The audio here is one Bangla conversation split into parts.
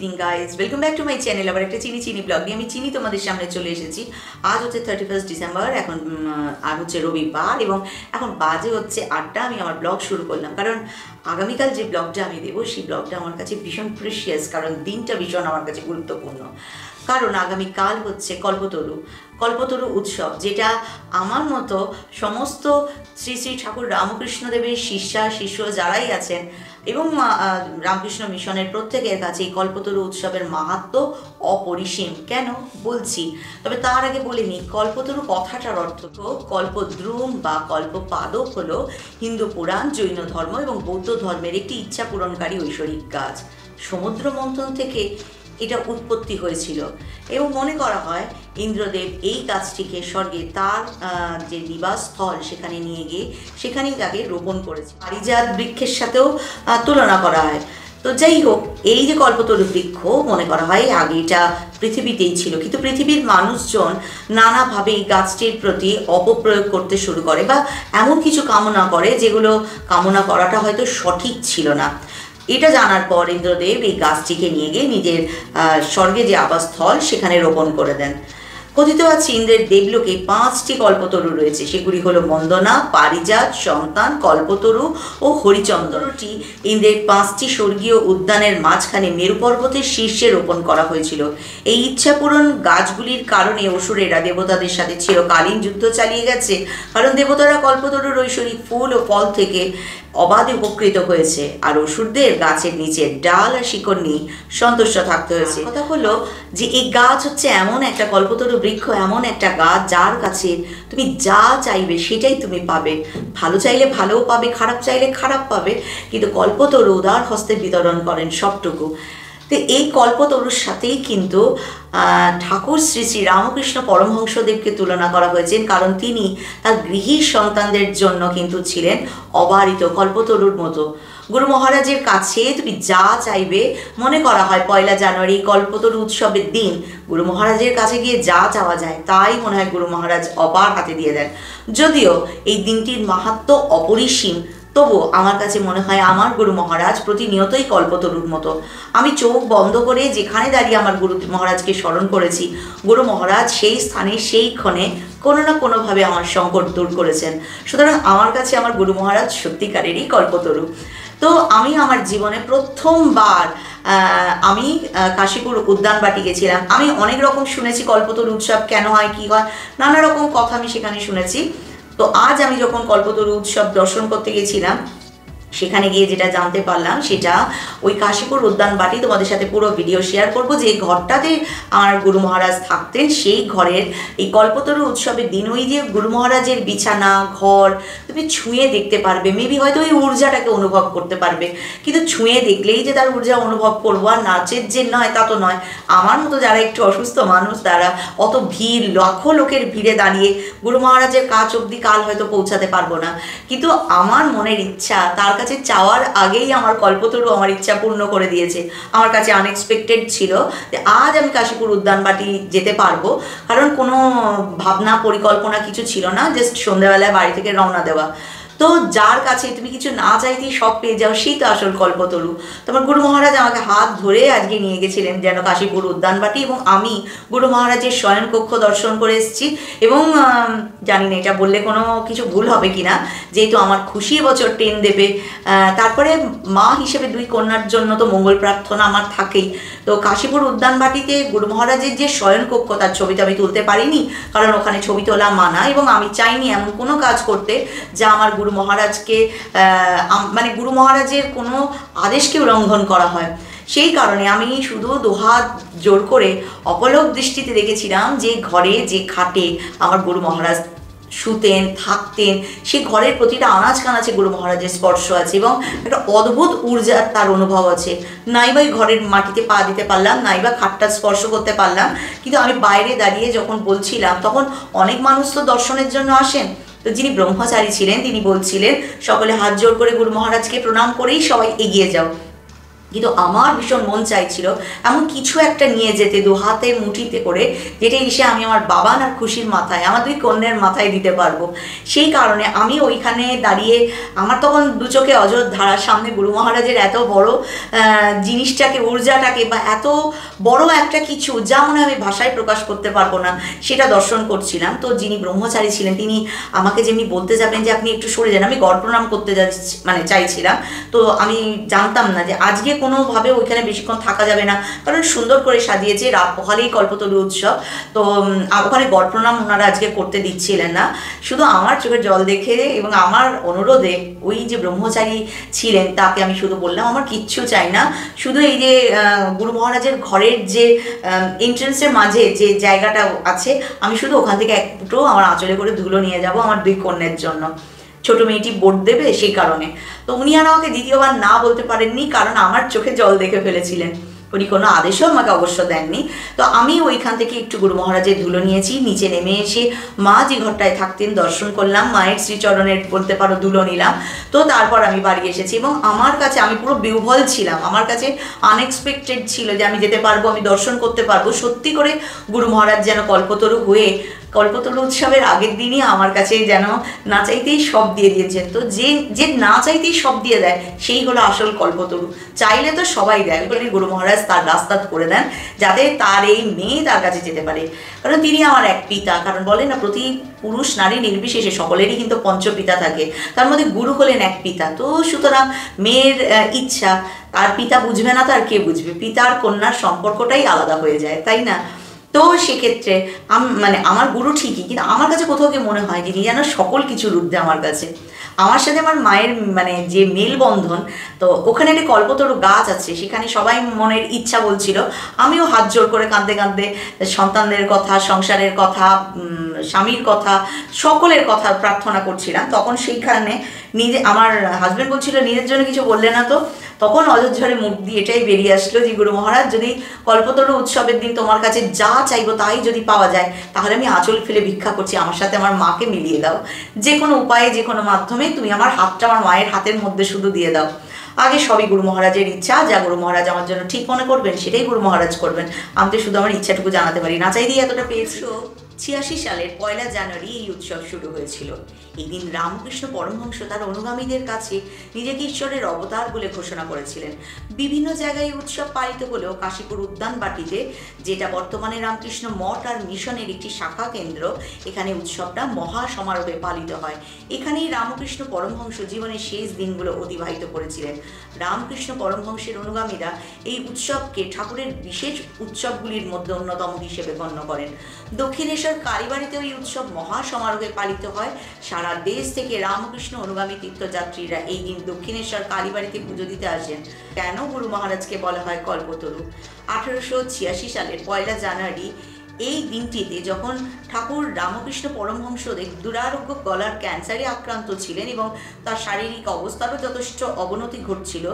Evening guys, welcome back to my channel. আবার একটা চিনি ব্লগ নিয়ে আমি তোমাদের সামনে চলে এসেছি। আজ হচ্ছে 31 ডিসেম্বর, এখন আর হচ্ছে রবিবার এবং এখন বাজে হচ্ছে 8টা। আমি আমার ব্লগ শুরু করলাম কারণ আগামীকাল যে ব্লগটা আমি দেবো সেই ব্লগটা আমার কাছে ভীষণ প্রেশিয়াস, কারণ দিনটা ভীষণ আমার কাছে গুরুত্বপূর্ণ। কারণ আগামীকাল হচ্ছে কল্পতরু উৎসব, যেটা আমার মতো সমস্ত শ্রী শ্রী ঠাকুর রামকৃষ্ণদেবের শিষ্য যারাই আছেন এবং রামকৃষ্ণ মিশনের প্রত্যেকের কাছে এই কল্পতরু উৎসবের মাহাত্ম্য অপরিসীম। কেন বলছি, তবে তার আগে বলে নিই, কল্পতরু কথাটার অর্থ তো কল্পদ্রুম বা কল্পপাদক হলো হিন্দু পুরাণ, জৈন ধর্ম এবং বৌদ্ধ ধর্মের একটি ইচ্ছা পূরণকারী ঐশ্বরিক গাছ। সমুদ্র মন্থন থেকে এটা উৎপত্তি হয়েছিল এবং মনে করা হয় ইন্দ্রদেব এই গাছটিকে স্বর্গে তার যে নিবাস স্থল সেখানে নিয়ে গিয়ে সেখানেই তাকে রোপণ করেছে। পারিজাত বৃক্ষের সাথেও তুলনা করা হয়। তো যাই হোক, এই যে কল্পতরু বৃক্ষ মনে করা হয় আগে এটা পৃথিবীতেই ছিল, কিন্তু পৃথিবীর মানুষজন নানাভাবে এই গাছটির প্রতি অপপ্রয়োগ করতে শুরু করে বা এমন কিছু কামনা করে যেগুলো কামনা করাটা হয়তো সঠিক ছিল না। এটা জানার পর ইন্দ্রদেব এই গাছটিকে নিয়ে গিয়ে নিজের স্বর্গে যে আবাসস্থল সেখানে রোপণ করে দেন। কথিত আছে ইন্দ্রের দেবলোকে 5টি কল্পতরু রয়েছে, সেগুলি হলো মন্দনা, পারিজাত, সন্তান, কল্পতরু ও হরিচন্দনটি ইন্দ্রের 5টি স্বর্গীয় উদ্যানের মাঝখানে মেরু পর্বতের শীর্ষে রোপণ করা হয়েছিল। এই ইচ্ছাপূরণ গাছগুলির কারণে অসুরেরা দেবতাদের সাথে চিরকালীন যুদ্ধ চালিয়ে গেছে, কারণ দেবতারা কল্পতরুর ঐশ্বরিক ফুল ও ফল থেকে অবাধে উপকৃত হয়েছে, আর অসুরদের গাছের নিচে ডাল আর শিকড় নিয়ে সন্তুষ্ট থাকতে হয়েছে। কথা হলো যে এই গাছ হচ্ছে এমন একটা কল্পতরু বৃক্ষ, এমন একটা গাছ যার কাছে তুমি যা চাইবে সেটাই তুমি পাবে। ভালো চাইলে ভালোও পাবে, খারাপ চাইলে খারাপ পাবে, কিন্তু কল্পতরু উদার হস্তে বিতরণ করেন সবটুকু। তো এই কল্পতরুর সাথেই কিন্তু ঠাকুর শ্রী শ্রী রামকৃষ্ণ পরমহংসদেবকে তুলনা করা হয়েছে, কারণ তিনি তার গৃহী সন্তানদের জন্য কিন্তু ছিলেন অবারিত কল্পতরুর মতো। গুরু মহারাজের কাছে তুমি যা চাইবে, মনে করা হয় 1 জানুয়ারি কল্পতরু উৎসবের দিন গুরু মহারাজের কাছে গিয়ে যা চাওয়া যায় তাই মনে হয় গুরু মহারাজ অপার হাতে দিয়ে দেন। যদিও এই দিনটির মাহাত্ম্য অপরিসীম, তবু আমার কাছে মনে হয় আমার গুরু মহারাজ প্রতিনিয়তই কল্পতরুর মতো। আমি চোখ বন্ধ করে যেখানে দাঁড়িয়ে আমার গুরু মহারাজকে স্মরণ করেছি, গুরু মহারাজ সেই স্থানে সেই ক্ষণে কোনো না কোনোভাবে আমার সংকট দূর করেছেন। সুতরাং আমার কাছে আমার গুরু মহারাজ সত্যিকারেরই কল্পতরু। তো আমি আমার জীবনে প্রথমবার আমি কাশীপুর উদ্যানবাটি গেছিলাম। আমি অনেক রকম শুনেছি কল্পতরু উৎসব কেন হয়, কী হয়, নানা রকম কথা আমি সেখানে শুনেছি। তো আজ আমি যখন কল্পতরু উৎসব দর্শন করতে গেছিলাম, সেখানে গিয়ে যেটা জানতে পারলাম সেটা ওই কাশীপুর উদ্যানবাটি, তোমাদের সাথে পুরো ভিডিও শেয়ার করব। যে ঘরটাতে আমার গুরু মহারাজ থাকতেন সেই ঘরের এই কল্পতরু উৎসবের দিন ওই যে গুরু মহারাজের বিছানা ঘর তুমি ছুঁয়ে দেখতে পারবে, মেবি হয়তো ওই ঊর্জাটাকে অনুভব করতে পারবে, কিন্তু ছুঁয়ে দেখলেই যে তার ঊর্জা অনুভব করবো আর নাচের যে নয় তা তো নয়। আমার মতো যারা একটু অসুস্থ মানুষ তারা অত ভিড়, লাখো লোকের ভিড়ে দাঁড়িয়ে গুরু মহারাজের কাছ অবধি কাল হয়তো পৌঁছাতে পারবো না, কিন্তু আমার মনের ইচ্ছা তার কাছে চাওয়ার আগেই আমার কল্পতরু আমার ইচ্ছা পূর্ণ করে দিয়েছে। আমার কাছে আনএক্সপেক্টেড ছিল যে আজ আমি কাশীপুর উদ্যানবাটি যেতে পারবো, কারণ কোনো ভাবনা পরিকল্পনা কিছু ছিল না, জাস্ট সন্ধ্যাবেলায় বাড়ি থেকে রওনা দেওয়া। তো যার কাছে তুমি কিছু না চাইতেই সব পেয়ে যাও, সেই তো আসল কল্পতরু। তোমার গুরু মহারাজ আমাকে হাত ধরে আজকে নিয়ে গেছিলেন যেন কাশীপুর উদ্যানবাটি, এবং আমি গুরু মহারাজের শয়নকক্ষ দর্শন করে এসেছি। এবং জানি না এটা বললে কোনো কিছু ভুল হবে কি না, যেহেতু আমার খুশি এবছর 10 দেবে। তারপরে মা হিসেবে 2 কন্যার জন্য তো মঙ্গল প্রার্থনা আমার থাকেই। তো কাশীপুর উদ্যানবাটিতে গুরু মহারাজের যে শয়নকক্ষ তার ছবিটা আমি তুলতে পারিনি, কারণ ওখানে ছবি তোলা মানা, এবং আমি চাইনি এমন কোনো কাজ করতে যা আমার গুরু মহারাজকে মানে গুরু মহারাজের কোনো আদেশকেও লঙ্ঘন করা হয়। সেই কারণে আমি শুধু দুহাত জোর করে অপলক দৃষ্টিতে দেখেছিলাম যে ঘরে যে খাটে আমার গুরু মহারাজ শুতেন থাকতেন, সেই ঘরের প্রতিটা আনাচ কানাচে গুরু মহারাজের স্পর্শ আছে এবং একটা অদ্ভুত ঊর্জার তার অনুভব আছে। নাইবা ঘরের মাটিতে পা দিতে পারলাম, নাইবা খাটটা স্পর্শ করতে পারলাম, কিন্তু আমি বাইরে দাঁড়িয়ে যখন বলছিলাম তখন অনেক মানুষ তো দর্শনের জন্য আসেন। তো যিনি ব্রহ্মচারী ছিলেন তিনি বলছিলেন সকলে হাত জোর করে গুরু মহারাজকে প্রণাম করেই সবাই এগিয়ে যাও। কিন্তু আমার ভীষণ মন চাইছিল এমন কিছু একটা নিয়ে যেতে দু হাতে মুঠিতে করে, যেটা এসে আমি আমার বাবান আর খুশির মাথায়, আমার দুই কন্যার মাথায় দিতে পারবো। সেই কারণে আমি ওইখানে দাঁড়িয়ে, আমার তখন দু চোখে অজর ধারার সামনে গুরু মহারাজের এত বড় জিনিসটাকে, ঊর্জাটাকে, বা এত বড় একটা কিছু যা মনে আমি ভাষায় প্রকাশ করতে পারবো না, সেটা দর্শন করছিলাম। তো যিনি ব্রহ্মচারী ছিলেন তিনি আমাকে যেমনি বলতে যাবেন যে আপনি একটু সরে যান, আমি গড় প্রণাম করতে চাইছিলাম। তো আমি জানতাম না যে আজকে কোনোভাবে ওইখানে বেশিক্ষণ থাকা যাবে না, কারণ সুন্দর করে সাজিয়েছে, রাত পোহালেই কল্পতরু উৎসব। তো ওখানে গড় প্রণাম ওনারা আজকে করতে দিচ্ছিলেন না। শুধু আমার চোখের জল দেখে এবং আমার অনুরোধে ওই যে ব্রহ্মচারী ছিলেন তাকে আমি শুধু বললাম আমার কিচ্ছু চাই না, শুধু এই যে গুরু মহারাজের ঘরের যে এন্ট্রেন্সের মাঝে যে জায়গাটা আছে, আমি শুধু ওখান থেকে এক ফুটো আমার আঁচলে করে ধুলো নিয়ে যাব আমার দুই কন্যার জন্য। ছোট মেয়েটি বোর্ড দেবে সেই কারণে। তো উনি আর আমাকে দ্বিতীয়বার না বলতে পারেননি, কারণ আমার চোখে জল দেখে ফেলেছিলেন। উনি কোনো আদেশও আমাকে অবশ্য দেননি। তো আমি ওইখান থেকে একটু গুরু মহারাজের ধুলো নিয়েছি, নিচে নেমে এসে মা যে ঘরটায় থাকতেন দর্শন করলাম, মায়ের শ্রীচরণের বলতে পারো ধুলো নিলাম। তো তারপর আমি বাড়ি এসেছি এবং আমার কাছে, আমি পুরো বিহ্বল ছিলাম, আমার কাছে আনএক্সপেক্টেড ছিল যে আমি যেতে পারবো, আমি দর্শন করতে পারবো। সত্যি করে গুরু মহারাজ যেন কল্পতরু হয়ে কল্পতরু উৎসবের আগের দিনই আমার কাছে যেন না চাইতেই সব দিয়ে দিয়েছেন। তো যে না চাইতেই সব দিয়ে দেয় সেই হলো আসল কল্পতরু। চাইলে তো সবাই দেয়, বলে গুরু মহারাজ তার রাস্তা করে দেন যাতে তার এই মেয়ে তার কাছে যেতে পারে, কারণ তিনি আমার এক পিতা। কারণ বলে না, প্রতি পুরুষ নারী নির্বিশেষে সকলেরই কিন্তু পঞ্চপিতা থাকে, তার মধ্যে গুরু হলেন এক পিতা। তো সুতরাং মেয়ের ইচ্ছা, আর পিতা বুঝবে না, তার কে বুঝবে? পিতার কন্যার সম্পর্কটাই আলাদা হয়ে যায়, তাই না? তো সেক্ষেত্রে মানে আমার গুরু ঠিকই, কিন্তু আমার কাছে কোথাও কি মনে হয় যিনি যেন সকল কিছুর ঊর্ধ্বে আমার কাছে। আমার সাথে আমার মায়ের মানে যে মেলবন্ধন, তো ওখানে একটা কল্পতরু গাছ আছে, সেখানে সবাই মনের ইচ্ছা বলছিল, আমিও হাত জোর করে কাঁদতে কাঁদতে সন্তানদের কথা, সংসারের কথা, স্বামীর কথা, সকলের কথা প্রার্থনা করছিলাম। তখন সেইখানে আমার হাজব্যান্ড বলছিল নিজের জন্য কিছু বললে না তো, তখন অযোধ্যারে মুখ দিয়ে এটাই বেরিয়ে আসলো যে গুরু মহারাজ, যদি কল্পতরু উৎসবের দিন তোমার কাছে যা চাইবো তাই যদি পাওয়া যায়, তাহলে আমি আঁচল ফেলে ভিক্ষা করছি, আমার সাথে আমার মাকে মিলিয়ে দাও, যে কোনো উপায়ে, যে কোনো মাধ্যমে তুমি আমার হাতটা আমার মায়ের হাতের মধ্যে শুধু দিয়ে দাও। আগে সবই গুরু মহারাজের ইচ্ছা, যা গুরু মহারাজ আমার জন্য ঠিক মনে করবেন সেটাই গুরু মহারাজ করবেন, আমি তো শুধু আমার ইচ্ছাটুকু জানাতে পারি, না চাই দিয়ে এতটা পেয়েছি। 86 সালের 1 জানুয়ারি এই উৎসব শুরু হয়েছিল। এই দিন রামকৃষ্ণ পরমহংস তার অনুগামীদের কাছে নিজেকে ঈশ্বরের অবতার বলে ঘোষণা করেছিলেন। বিভিন্ন জায়গায় উৎসব পালিত হলেও কাশীপুর উদ্যানবাটিতে, যেটা বর্তমানে রামকৃষ্ণ মঠ আর মিশনের একটি শাখা কেন্দ্র, এখানে উৎসবটা মহা সমারোহে পালিত হয়। এখানেই রামকৃষ্ণ পরমহংস জীবনের শেষ দিনগুলো অতিবাহিত করেছিলেন। রামকৃষ্ণ পরমহংসের অনুগামীরা এই উৎসবকে ঠাকুরের বিশেষ উৎসবগুলির মধ্যে অন্যতম হিসেবে গণ্য করেন। দক্ষিণেশ্বর কালীবাড়িতেও এই উৎসব মহা সমারোহে পালিত হয়। সারা দেশ থেকে রামকৃষ্ণ অনুগামী তীর্থযাত্রীরা এই দিন দক্ষিণেশ্বর কালীবাড়িতে পুজো দিতে আসেন। কেন গুরু মহারাজকে বলা হয় কল্পতরু? 1886 সালের 1 জানুয়ারি এই দিনটিতে যখন ঠাকুর রামকৃষ্ণ পরমহংসদেব দুরারোগ্য গলার ক্যান্সারে আক্রান্ত ছিলেন এবং তার শারীরিক অবস্থারও যথেষ্ট অবনতি ঘটছিল,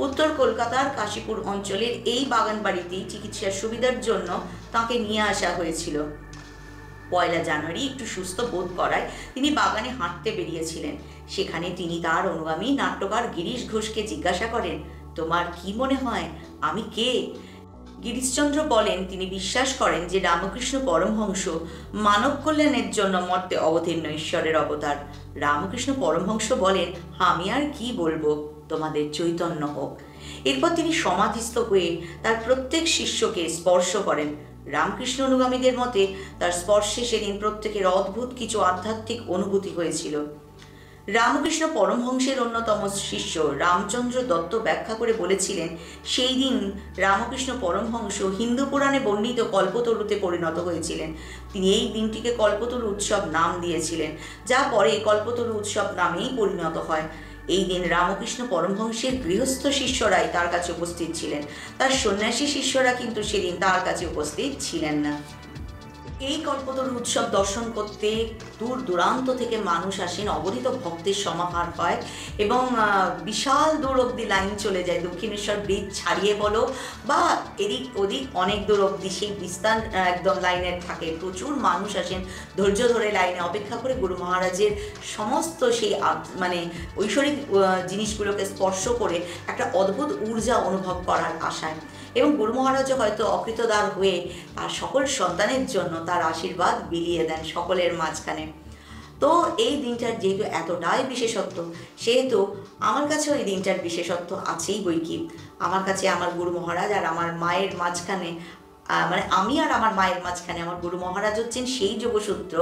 উত্তর কলকাতার কাশীপুর অঞ্চলের এই বাগান বাড়িতেই চিকিৎসার সুবিধার জন্য তাকে নিয়ে আসা হয়েছিল। 1 জানুয়ারি একটু সুস্থ বোধ করায় তিনি বাগানে হাঁটতে বেরিয়েছিলেন। সেখানে তিনি তার অনুগামী নাট্যকার গিরিশ ঘোষকে জিজ্ঞাসা করেন, তোমার কি মনে হয় আমি কে? গিরিশচন্দ্র বলেন তিনি বিশ্বাস করেন যে রামকৃষ্ণ পরমহংস মানব কল্যাণের জন্য মর্তে অবতীর্ণ ঈশ্বরের অবতার। রামকৃষ্ণ পরমহংস বলেন, আমি আর কি বলবো, তোমাদের চৈতন্য হোক। এরপর তিনি সমাধিস্থ হয়ে তার প্রত্যেক শিষ্যকে স্পর্শ করেন। রামকৃষ্ণ অনুগামীদের মতে তার স্পর্শে সেদিন প্রত্যেকের অদ্ভুত কিছু আধ্যাত্মিক অনুভূতি হয়েছিল। রামকৃষ্ণ পরমহংসের অন্যতম শিষ্য রামচন্দ্র দত্ত ব্যাখ্যা করে বলেছিলেন, সেই দিন রামকৃষ্ণ পরমহংস হিন্দু পুরাণে বর্ণিত কল্পতরুতে পরিণত হয়েছিলেন। তিনি এই দিনটিকে কল্পতরু উৎসব নাম দিয়েছিলেন, যা পরে কল্পতরু উৎসব নামেই পরিণত হয়। এই দিন রামকৃষ্ণ পরমহংসের গৃহস্থ শিষ্যরাই তার কাছে উপস্থিত ছিলেন, তার সন্ন্যাসী শিষ্যরা কিন্তু সেদিন তার কাছে উপস্থিত ছিলেন না। এই কল্পতরু উৎসব দর্শন করতে দূর দূরান্ত থেকে মানুষ আসেন, অগণিত ভক্তের সমাহার হয় এবং বিশাল দূর অবধি লাইন চলে যায়। দক্ষিণেশ্বর ব্রিজ ছাড়িয়ে বলো বা এদিক ওদিক অনেক দূর অবধি সেই বিস্তার একদম লাইনের থাকে। প্রচুর মানুষ আসেন ধৈর্য ধরে লাইনে অপেক্ষা করে গুরু মহারাজের সমস্ত সেই মানে ঐশ্বরিক জিনিসগুলোকে স্পর্শ করে একটা অদ্ভুত ঊর্জা অনুভব করার আশায়। এবং গুরু মহারাজও হয়তো অকৃতদার হয়ে তার সকল সন্তানের জন্য তার আশীর্বাদ বিলিয়ে দেন সকলের মাঝখানে। তো এই দিনটার যেহেতু এতটাই বিশেষত্ব, সেহেতু আমার কাছেও এই দিনটার বিশেষত্ব আছেই বই কি। আমার কাছে আমার গুরু মহারাজ আর আমার মায়ের মাঝখানে, মানে আমি আর আমার মায়ের মাঝখানে আমার গুরু মহারাজ হচ্ছেন সেই যোগসূত্র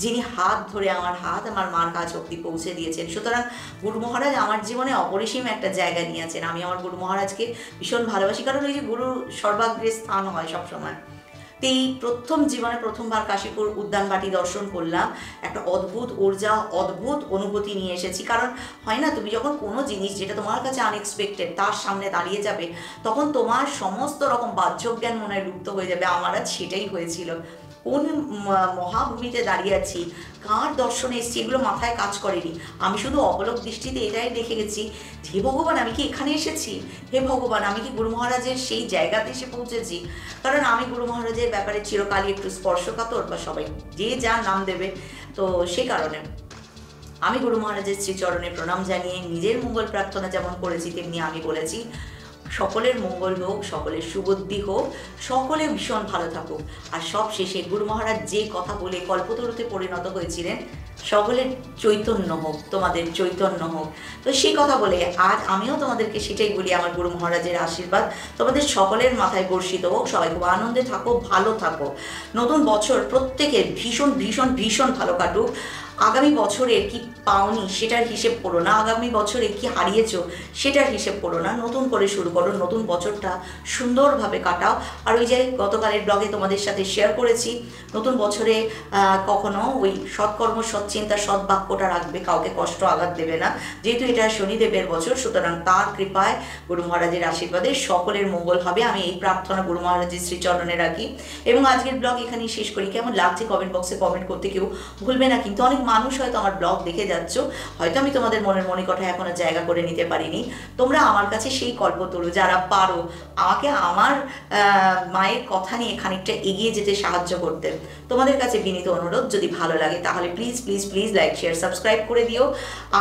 যিনি হাত ধরে আমার হাত আমার মার কাছ অব্দি পৌঁছে দিয়েছেন। সুতরাং গুরু মহারাজ আমার জীবনে অপরিসীম একটা জায়গা নিয়েছেন। আমি আমার গুরু মহারাজকে ভীষণ ভালোবাসি, কারণ এই যে গুরু সর্বাগ্রে স্থান হয় সবসময়। তো এই প্রথম জীবনে প্রথমবার কাশীপুর উদ্যানবাটি দর্শন করলাম, একটা অদ্ভুত ঊর্জা, অদ্ভুত অনুভূতি নিয়ে এসেছি। কারণ হয় না, তুমি যখন কোনো জিনিস যেটা তোমার কাছে আনএক্সপেক্টেড তার সামনে দাঁড়িয়ে যাবে, তখন তোমার সমস্ত রকম বাহ্যজ্ঞান মনে হয় লুপ্ত হয়ে যাবে। আমার আজ সেটাই হয়েছিল। কোন মহাভূমিতে দাঁড়িয়ে আছি, কার দর্শনে এসেছি, এগুলো মাথায় কাজ করেনি। আমি শুধু অপলক দৃষ্টিতে এটাই দেখে গেছি, হে ভগবান আমি কি এখানে এসেছি, হে ভগবান আমি কি গুরু মহারাজের সেই জায়গাতে এসে পৌঁছেছি। কারণ আমি গুরু মহারাজের ব্যাপারে চিরকালই একটু স্পর্শকাতর, বা সবাই যে যার নাম দেবে, তো সে কারণে আমি গুরু মহারাজের শ্রীচরণে প্রণাম জানিয়ে নিজের মঙ্গল প্রার্থনা যেমন করেছি, তেমনি আমি বলেছি সকলের মঙ্গল হোক, সকলের সুবুদ্ধি হোক, সকলে ভীষণ ভালো থাকুক। আর সব শেষে গুরু মহারাজ যে কথা বলে কল্পতরুতে পরিণত হয়েছিলেন, সকলের চৈতন্য হোক, তোমাদের চৈতন্য হোক। তো সেই কথা বলে আজ আমিও তোমাদেরকে সেটাই বলি, আমার গুরু মহারাজের আশীর্বাদ তোমাদের সকলের মাথায় বর্ষিত হোক। সবাই খুব আনন্দে থাকো, ভালো থাকো। নতুন বছর প্রত্যেকের ভীষণ ভীষণ ভীষণ ভালো কাটুক। আগামী বছরে কি পাওনি সেটার হিসেব করো না, আগামী বছরে কি হারিয়েছো সেটার হিসেব করো না, নতুন করে শুরু করো। নতুন বছরটা সুন্দরভাবে কাটাও। আর ওই যে গতকালের ব্লগে তোমাদের সাথে শেয়ার করেছি, নতুন বছরে কখনো ওই সৎকর্ম, সৎচিন্তা, সৎ বাক্যটা রাখবে, কাউকে কষ্ট আঘাত দেবে না। যেহেতু এটা শনিদেবের বছর, সুতরাং তার কৃপায়, গুরু মহারাজের আশীর্বাদে সকলের মঙ্গল হবে। আমি এই প্রার্থনা গুরু মহারাজের শ্রীচরণে রাখি। এবং আজকের ব্লগ এখানেই শেষ করি। কেমন লাগছে কমেন্ট বক্সে কমেন্ট করতে কেউ ভুলবে না কিন্তু। অনেক মানুষ হয়তো আমার ব্লগ দেখে যাচ্ছ, হয়তো আমি তোমাদের মনের মনিকঠায় এখনো জায়গা করে নিতে পারিনি। তোমরা আমার কাছে সেই কল্পতরু, যারা পারো আমাকে আমার মায়ের কথা নিয়ে খানিকটা এগিয়ে যেতে সাহায্য করতে, তোমাদের কাছে বিনীত অনুরোধ, যদি ভালো লাগে তাহলে please please please like, share, subscribe করে দিও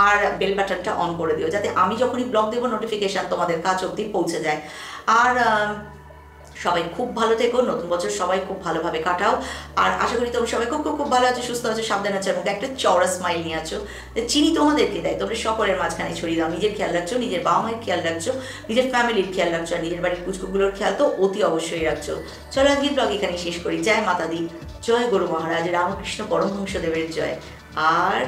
আর বেল বাটনটা অন করে দিও, যাতে আমি যখনই ব্লগ দেবো নোটিফিকেশান তোমাদের কাছে অবধি পৌঁছে যায়। আর সবাই খুব ভালো থেকো, নতুন বছর সবাই খুব ভালোভাবে কাটাও। আর আশা করি তোমরা সবাই খুব খুব খুব ভালো আছো, সুস্থ আছো, সাবধান আছো, এবং একটা চওড়া স্মাইল নিয়ে আছো। চিনি তোমাদেরকে দেয়, তোমরা সকলের মাঝখানে ছড়িয়ে দাও। নিজের খেয়াল রাখছো, নিজের বাবা মায়ের খেয়াল রাখছো, নিজের ফ্যামিলির খেয়াল রাখছো, আর নিজের বাড়ির কুচকুগুলোর খেয়াল তো অতি অবশ্যই রাখছো। চলো আজকের ব্লগ এখানে শেষ করি। জয় মাতা দি, জয় গুরু মহারাজ, রামকৃষ্ণ পরমহংসদেবের জয়। আর